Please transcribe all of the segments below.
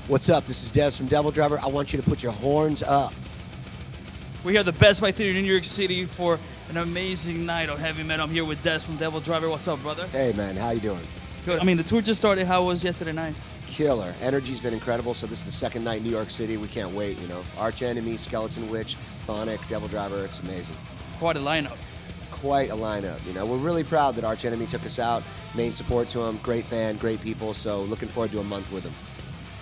What's up? This is Dez from DevilDriver. I want you to put your horns up. We're here at the Best Buy Theater in New York City for an amazing night of heavy metal. I'm here with Dez from DevilDriver. What's up, brother? Hey, man. How you doing? Good. I mean, the tour just started. How was yesterday night? Killer. Energy's been incredible. So this is the second night in New York City. We can't wait, you know. Arch Enemy, Skeleton Witch, Phonic, DevilDriver. It's amazing. Quite a lineup. Quite a lineup. You know, we're really proud that Arch Enemy took us out. Main support to them. Great band, great people. So looking forward to a month with them.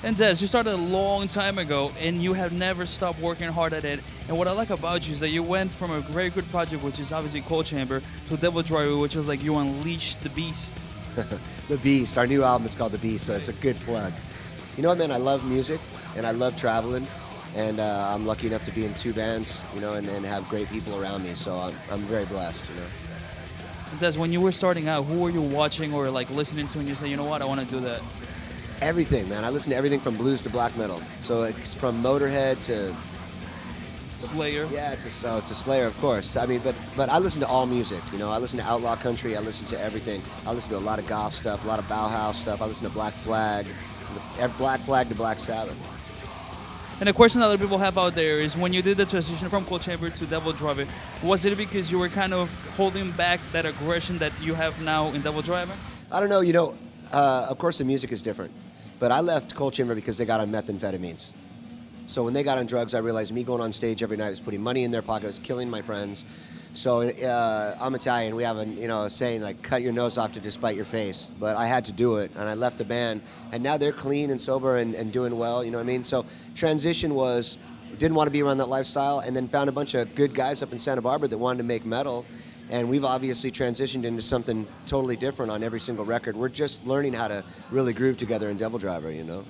And Dez, you started a long time ago, and you have never stopped working hard at it. And what I like about you is that you went from a very good project, which is obviously Coal Chamber, to DevilDriver, which was like you unleashed the beast. The Beast. Our new album is called The Beast, so it's a good plug. You know what, man? I love music, and I love traveling, and I'm lucky enough to be in two bands, you know, and have great people around me. So I'm very blessed, you know. And Dez, when you were starting out, who were you watching or like listening to, and you say, you know what, I want to do that? Everything, man. I listen to everything from blues to black metal. So it's from Motorhead to Slayer. Yeah, to Slayer, of course. I mean, but I listen to all music. You know, I listen to outlaw country. I listen to everything. I listen to a lot of goth stuff, a lot of Bauhaus stuff. I listen to Black Flag to Black Sabbath. And the question that other people have out there is, when you did the transition from Coal Chamber to DevilDriver, was it because you were kind of holding back that aggression that you have now in DevilDriver? I don't know. You know, of course the music is different. But I left Coal Chamber because they got on methamphetamines. So when they got on drugs, I realized me going on stage every night was putting money in their pocket, was killing my friends. So I'm Italian. We have a saying like, cut your nose off to despite your face. But I had to do it, and I left the band. And now they're clean and sober and doing well, you know what I mean? So transition was, didn't want to be around that lifestyle, and then found a bunch of good guys up in Santa Barbara that wanted to make metal. And we've obviously transitioned into something totally different on every single record. We're just learning how to really groove together in DevilDriver, you know?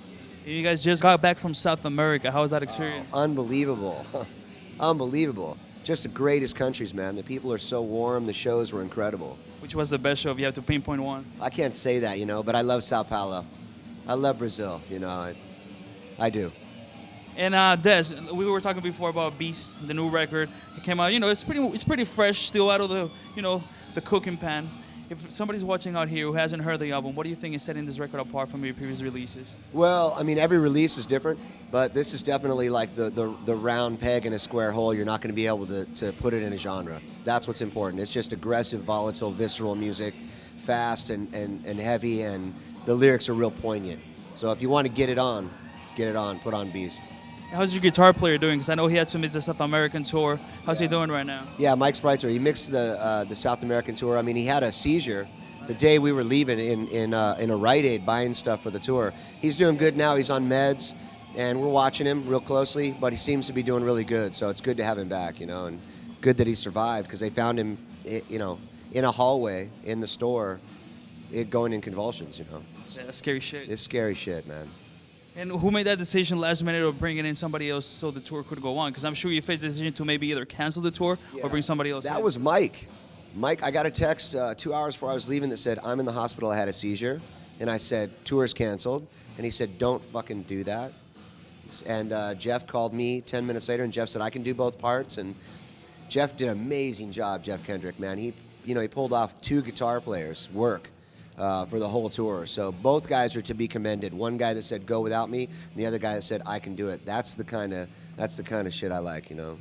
You guys just got back from South America. How was that experience? Unbelievable. Unbelievable. Just the greatest countries, man. The people are so warm. The shows were incredible. Which was the best show if you have to pinpoint one? I can't say that, you know, but I love Sao Paulo. I love Brazil, you know. I do. And Dez, we were talking before about Beast, the new record. It came out, you know, it's pretty fresh, still out of the, you know, the cooking pan. If somebody's watching out here who hasn't heard the album, what do you think is setting this record apart from your previous releases? Well, I mean, every release is different, but this is definitely like the round peg in a square hole. You're not going to be able to put it in a genre. That's what's important. It's just aggressive, volatile, visceral music, fast and heavy, and the lyrics are real poignant. So if you want to get it on, put on Beast. How's your guitar player doing? Because I know he had to miss the South American tour. How's he doing right now? Yeah, Mike Spreitzer. He mixed the South American tour. I mean, he had a seizure the day we were leaving in a Rite Aid buying stuff for the tour. He's doing good now. He's on meds, and we're watching him real closely. But he seems to be doing really good. So it's good to have him back, you know, and good that he survived, because they found him, you know, in a hallway in the store, going in convulsions, you know. Yeah, that's scary shit. It's scary shit, man. And who made that decision last minute of bringing in somebody else so the tour could go on? Because I'm sure you faced the decision to maybe either cancel the tour or bring somebody else in. That was Mike. Mike, I got a text 2 hours before I was leaving that said, I'm in the hospital, I had a seizure. And I said, tour's canceled. And he said, don't fucking do that. And Jeff called me 10 minutes later, and Jeff said, I can do both parts. And Jeff did an amazing job, Jeff Kendrick, man. He pulled off 2 guitar players' work for the whole tour. So both guys are to be commended. One guy that said, go without me, and the other guy that said, I can do it. That's the kind of shit I like, you know.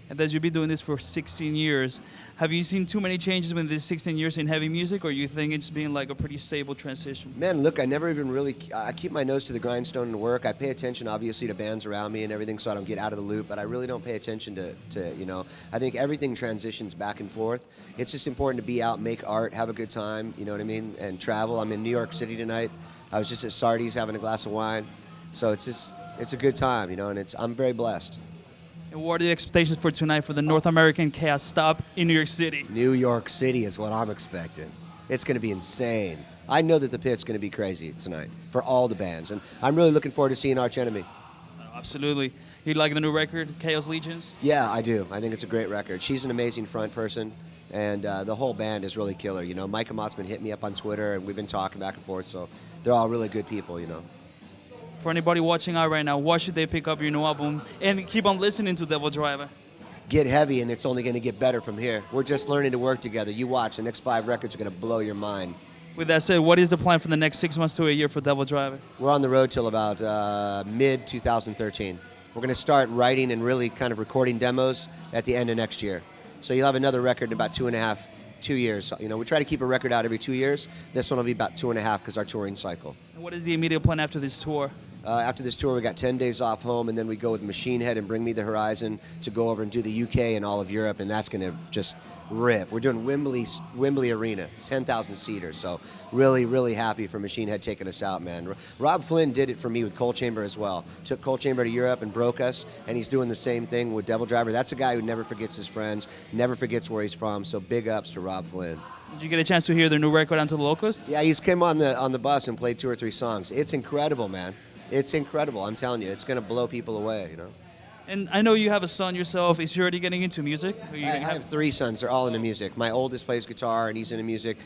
And as you've been doing this for 16 years, have you seen too many changes in these 16 years in heavy music, or you think it's been like a pretty stable transition? Man, look, I never even really, I keep my nose to the grindstone and work. I pay attention, obviously, to bands around me and everything, so I don't get out of the loop, but I really don't pay attention to you know, I think everything transitions back and forth. It's just important to be out, make art, have a good time, you know what I mean, and travel. I'm in New York City tonight. I was just at Sardi's having a glass of wine, so it's a good time, you know, and I'm very blessed. And what are the expectations for tonight for the North American Chaos stop in New York City? New York City is what I'm expecting. It's going to be insane. I know that the pit's going to be crazy tonight for all the bands, and I'm really looking forward to seeing Arch Enemy. Absolutely. You like the new record, Chaos Legions? Yeah, I do. I think it's a great record. She's an amazing front person, and the whole band is really killer. You know, Micah Motzman hit me up on Twitter, and we've been talking back and forth, so they're all really good people, you know. For anybody watching out right now, why should they pick up your new album and keep on listening to DevilDriver? Get heavy, and it's only going to get better from here. We're just learning to work together. You watch, the next 5 records are going to blow your mind. With that said, what is the plan for the next 6 months to a year for DevilDriver? We're on the road till about mid 2013. We're going to start writing and really kind of recording demos at the end of next year. So you'll have another record in about 2 years. You know, we try to keep a record out every 2 years. This one will be about 2.5 because our touring cycle. And what is the immediate plan after this tour? After this tour, we got 10 days off home, and then we go with Machine Head and Bring Me the Horizon to go over and do the UK and all of Europe, and that's going to just rip. We're doing Wembley Arena, 10,000 seaters, so really, really happy for Machine Head taking us out, man. Rob Flynn did it for me with Coal Chamber as well. Took Coal Chamber to Europe and broke us, and he's doing the same thing with DevilDriver. That's a guy who never forgets his friends, never forgets where he's from, so big ups to Rob Flynn. Did you get a chance to hear their new record, Onto the Locust? Yeah, he's came on the bus and played 2 or 3 songs. It's incredible, man. It's incredible. I'm telling you, it's going to blow people away, you know. And I know you have a son yourself. Is he already getting into music? I have 3 sons. They're all into music. My oldest plays guitar, and he's into music.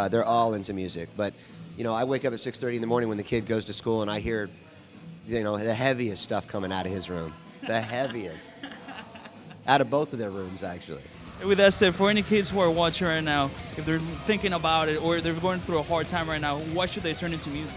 They're all into music. But, you know, I wake up at 6:30 in the morning when the kid goes to school, and I hear, you know, the heaviest stuff coming out of his room. The heaviest. Out of both of their rooms, actually. With that said, for any kids who are watching right now, if they're thinking about it or they're going through a hard time right now, why should they turn into music?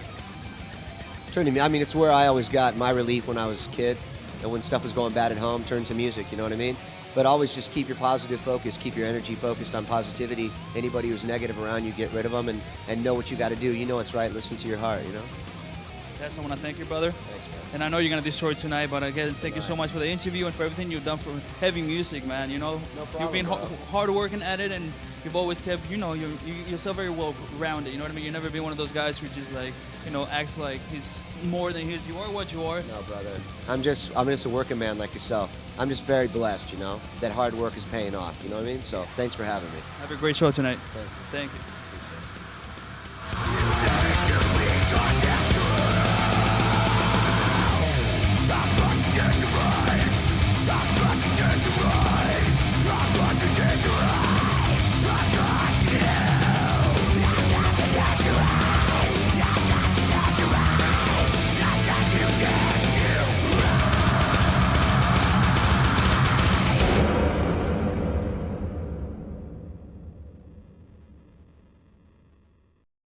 I mean, it's where I always got my relief when I was a kid, and when stuff was going bad at home, turn to music, you know what I mean? But always just keep your positive focus, keep your energy focused on positivity. Anybody who's negative around you, get rid of them, and know what you got to do. You know what's right, listen to your heart, you know? Yes, I want to thank you, brother. Thanks, man. And I know you're going to destroy tonight, but again, thank you so much for the interview and for everything you've done for heavy music, man. You know, No problem, you've been bro. hard working at it, and you've always kept, you know, yourself very well rounded. You know what I mean? You've never been one of those guys who just like, you know, acts like he's more than he is. You are what you are. No, brother. I'm just a working man like yourself. I'm just very blessed, you know, that hard work is paying off. You know what I mean? So thanks for having me. Have a great show tonight. Thank you. Thank you.